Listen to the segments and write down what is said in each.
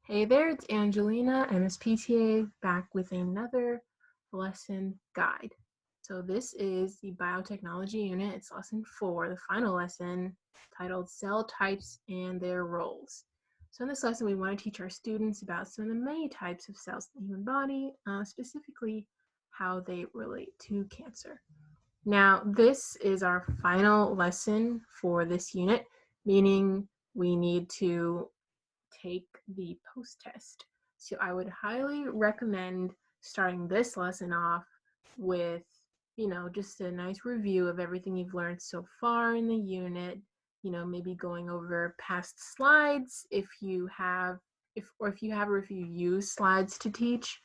Hey there, it's Angelina, MSPTA, back with another lesson guide. So this is the biotechnology unit. It's lesson 4, the final lesson, titled Cell Types and Their Roles. So in this lesson, we want to teach our students about some of the many types of cells in the human body, specifically how they relate to cancer. Now, this is our final lesson for this unit, meaning we need to take the post test. So I would highly recommend starting this lesson off with, just a nice review of everything you've learned so far in the unit, maybe going over past slides if you have, if you use slides to teach.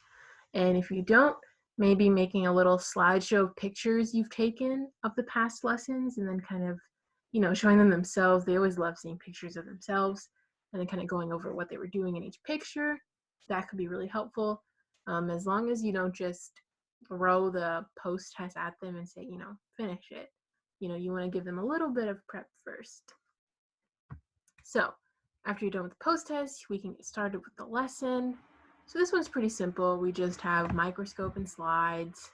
And if you don't, maybe making a little slideshow of pictures you've taken of the past lessons and then kind of, showing them themselves. They always love seeing pictures of themselves and then kind of going over what they were doing in each picture. That could be really helpful. As long as you don't just throw the post test at them and say, finish it. You want to give them a little bit of prep first. So after you're done with the post test, we can get started with the lesson. So this one's pretty simple. We just have microscope and slides.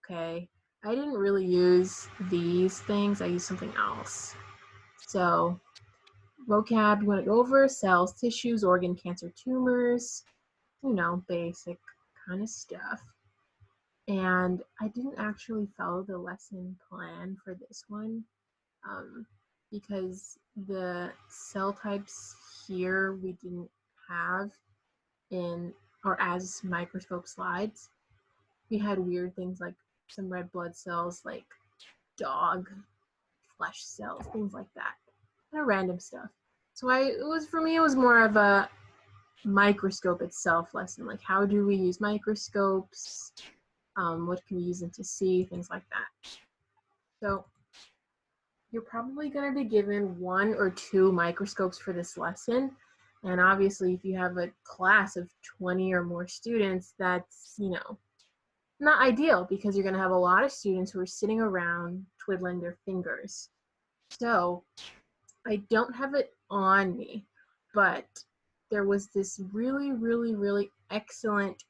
Okay. I didn't really use these things. I used something else. So vocab, you want to go over cells, tissues, organ, cancer, tumors, basic kind of stuff. And I didn't actually follow the lesson plan for this one because the cell types here we didn't have in or as microscope slides. We had weird things like some red blood cells, like dog flesh cells, things like that, kind of random stuff. So for me, it was more of a microscope itself lesson, like how do we use microscopes, what can we use them to see, things like that. So you're probably going to be given 1 or 2 microscopes for this lesson. And obviously, if you have a class of 20 or more students, that's, not ideal because you're going to have a lot of students who are sitting around twiddling their fingers. So I don't have it on me, but there was this really, really, really excellent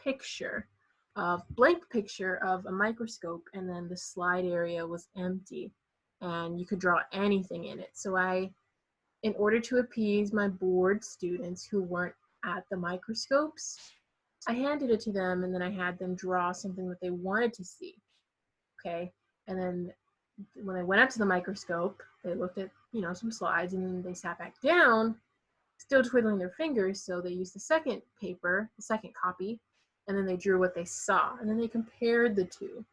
blank picture of a microscope, and then the slide area was empty and you could draw anything in it. So in order to appease my bored students who weren't at the microscopes, I handed it to them and then I had them draw something that they wanted to see. Okay. And then when I went up to the microscope, they looked at, some slides and then they sat back down, still twiddling their fingers. So they used the second paper, the second copy, and then they drew what they saw. And then they compared the two.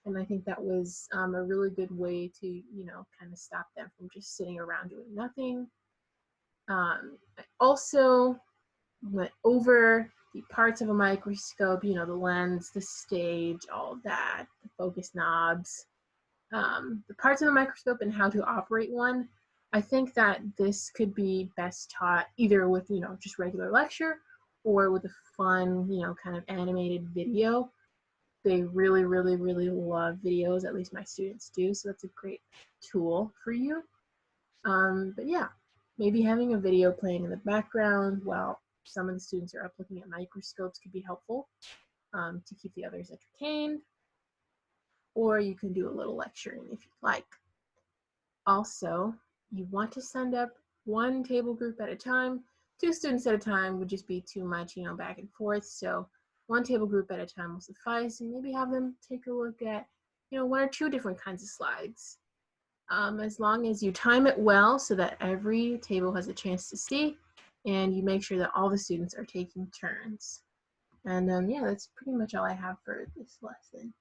And I think that was a really good way to, kind of stop them from just sitting around doing nothing. I also went over the parts of a microscope, the lens, the stage, all of that, the focus knobs, the parts of the microscope and how to operate one. I think that this could be best taught either with, just regular lecture or with a fun, kind of animated video. They really, really, really love videos, at least my students do, so that's a great tool for you. But yeah, maybe having a video playing in the background while some of the students are up looking at microscopes could be helpful to keep the others entertained. Or you can do a little lecturing if you'd like. Also, you want to send up 1 table group at a time. 2 students at a time would just be too much, back and forth. So 1 table group at a time will suffice, and maybe have them take a look at, 1 or 2 different kinds of slides. As long as you time it well so that every table has a chance to see, and you make sure that all the students are taking turns. And yeah, that's pretty much all I have for this lesson.